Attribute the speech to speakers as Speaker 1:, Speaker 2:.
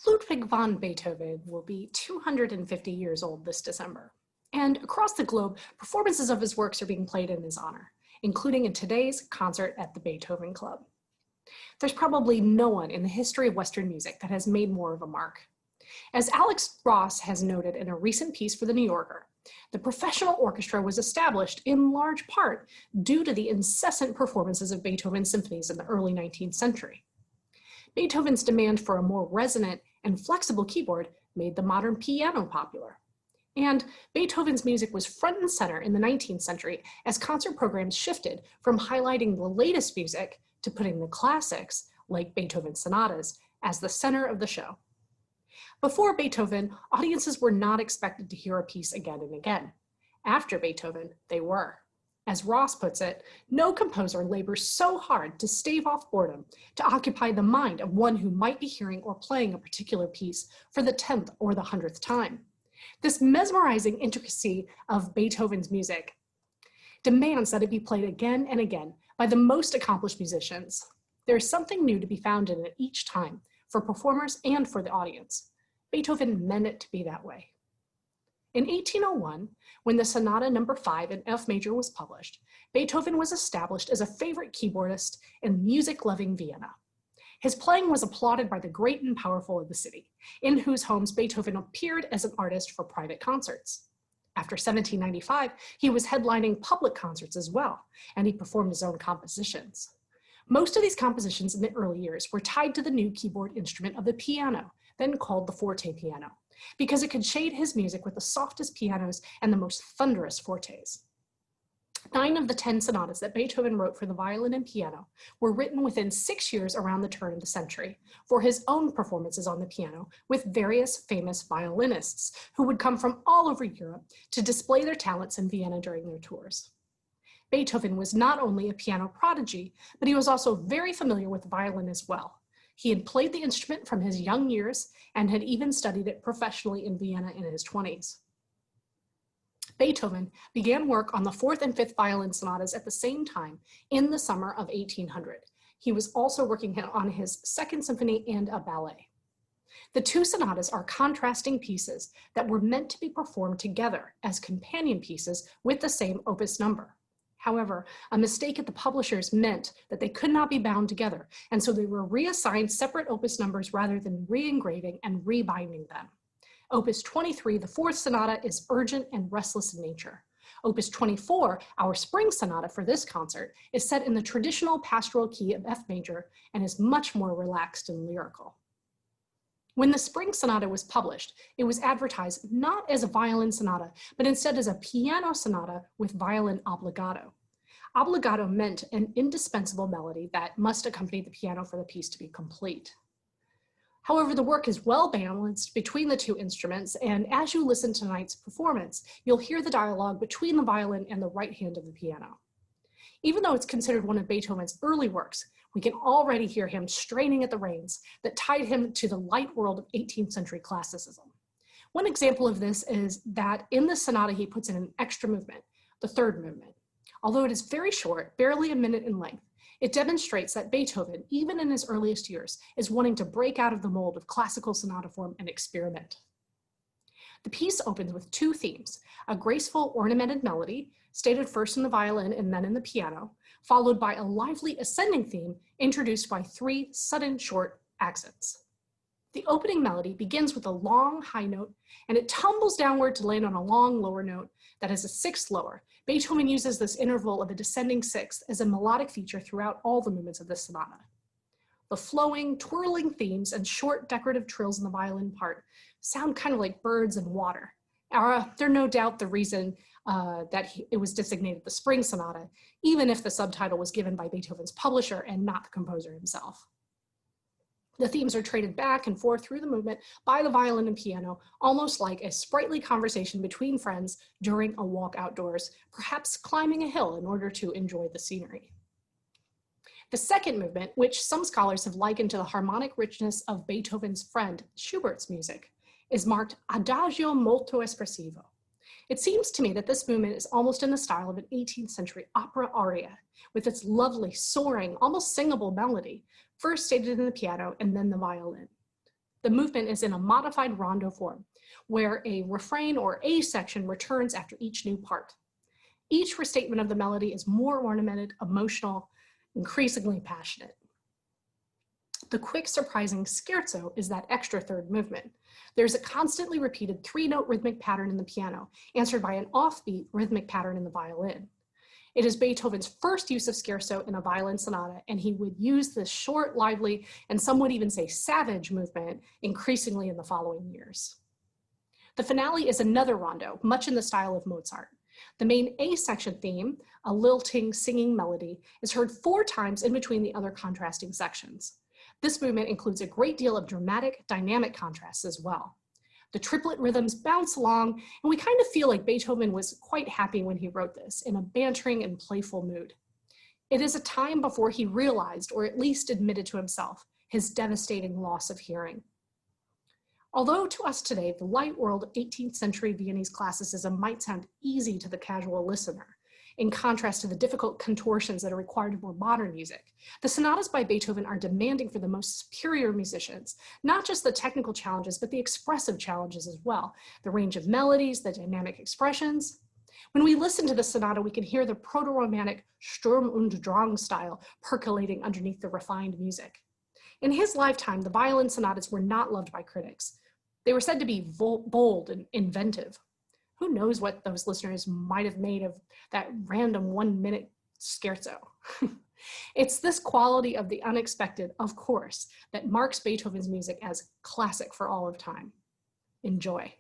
Speaker 1: Ludwig van Beethoven will be 250 years old this December. And across the globe, performances of his works are being played in his honor, including in today's concert at the Beethoven Club. There's probably no one in the history of Western music that has made more of a mark. As Alex Ross has noted in a recent piece for The New Yorker, the professional orchestra was established in large part due to the incessant performances of Beethoven's symphonies in the early 19th century. Beethoven's demand for a more resonant and flexible keyboard made the modern piano popular. And Beethoven's music was front and center in the 19th century as concert programs shifted from highlighting the latest music to putting the classics, like Beethoven's sonatas, as the center of the show. Before Beethoven, audiences were not expected to hear a piece again and again. After Beethoven, they were. As Ross puts it, no composer labors so hard to stave off boredom, to occupy the mind of one who might be hearing or playing a particular piece for the 10th or the 100th time. This mesmerizing intricacy of Beethoven's music demands that it be played again and again by the most accomplished musicians. There is something new to be found in it each time, for performers and for the audience. Beethoven meant it to be that way. In 1801, when the Sonata No. 5 in F major was published, Beethoven was established as a favorite keyboardist in music-loving Vienna. His playing was applauded by the great and powerful of the city, in whose homes Beethoven appeared as an artist for private concerts. After 1795, he was headlining public concerts as well, and he performed his own compositions. Most of these compositions in the early years were tied to the new keyboard instrument of the piano, then called the forte piano, because it could shade his music with the softest pianos and the most thunderous fortes. 9 of the 10 sonatas that Beethoven wrote for the violin and piano were written within 6 years around the turn of the century for his own performances on the piano with various famous violinists who would come from all over Europe to display their talents in Vienna during their tours. Beethoven was not only a piano prodigy, but he was also very familiar with the violin as well. He had played the instrument from his young years and had even studied it professionally in Vienna in his 20s. Beethoven began work on the 4th and 5th violin sonatas at the same time in the summer of 1800. He was also working on his 2nd symphony and a ballet. The 2 sonatas are contrasting pieces that were meant to be performed together as companion pieces with the same opus number. However, a mistake at the publishers meant that they could not be bound together, and so they were reassigned separate opus numbers rather than re-engraving and rebinding them. Opus 23, the 4th sonata, is urgent and restless in nature. Opus 24, our spring sonata for this concert, is set in the traditional pastoral key of F major and is much more relaxed and lyrical. When the spring sonata was published, it was advertised not as a violin sonata, but instead as a piano sonata with violin obbligato. Obbligato meant an indispensable melody that must accompany the piano for the piece to be complete. However, the work is well balanced between the 2 instruments, and as you listen to tonight's performance, you'll hear the dialogue between the violin and the right hand of the piano. Even though it's considered one of Beethoven's early works, we can already hear him straining at the reins that tied him to the light world of 18th century classicism. One example of this is that in the sonata he puts in an extra movement, the 3rd movement. Although it is very short, barely a minute in length, it demonstrates that Beethoven, even in his earliest years, is wanting to break out of the mold of classical sonata form and experiment. The piece opens with 2 themes, a graceful ornamented melody, stated first in the violin and then in the piano, followed by a lively ascending theme introduced by 3 sudden short accents. The opening melody begins with a long high note, and it tumbles downward to land on a long lower note that is a 6th lower. Beethoven uses this interval of a descending 6th as a melodic feature throughout all the movements of this sonata. The flowing, twirling themes and short decorative trills in the violin part sound kind of like birds and water. They're no doubt the reason that it was designated the Spring Sonata, even if the subtitle was given by Beethoven's publisher and not the composer himself. The themes are traded back and forth through the movement by the violin and piano, almost like a sprightly conversation between friends during a walk outdoors, perhaps climbing a hill in order to enjoy the scenery. The 2nd movement, which some scholars have likened to the harmonic richness of Beethoven's friend Schubert's music, is marked Adagio molto espressivo. It seems to me that this movement is almost in the style of an 18th century opera aria, with its lovely, soaring, almost singable melody, first stated in the piano and then the violin. The movement is in a modified rondo form, where a refrain or A section returns after each new part. Each restatement of the melody is more ornamented, emotional, increasingly passionate. The quick, surprising scherzo is that extra third movement. There's a constantly repeated 3-note rhythmic pattern in the piano, answered by an offbeat rhythmic pattern in the violin. It is Beethoven's first use of scherzo in a violin sonata, and he would use this short, lively, and some would even say savage movement increasingly in the following years. The finale is another rondo, much in the style of Mozart. The main A section theme, a lilting singing melody, is heard 4 times in between the other contrasting sections. This movement includes a great deal of dramatic, dynamic contrasts as well. The triplet rhythms bounce along, and we kind of feel like Beethoven was quite happy when he wrote this, in a bantering and playful mood. It is a time before he realized, or at least admitted to himself, his devastating loss of hearing. Although to us today, the light world 18th century Viennese classicism might sound easy to the casual listener, in contrast to the difficult contortions that are required of more modern music, the sonatas by Beethoven are demanding for the most superior musicians, not just the technical challenges, but the expressive challenges as well, the range of melodies, the dynamic expressions. When we listen to the sonata, we can hear the proto-romantic Sturm und Drang style percolating underneath the refined music. In his lifetime, the violin sonatas were not loved by critics. They were said to be bold and inventive. Who knows what those listeners might have made of that random 1-minute scherzo? It's this quality of the unexpected, of course, that marks Beethoven's music as classic for all of time. Enjoy.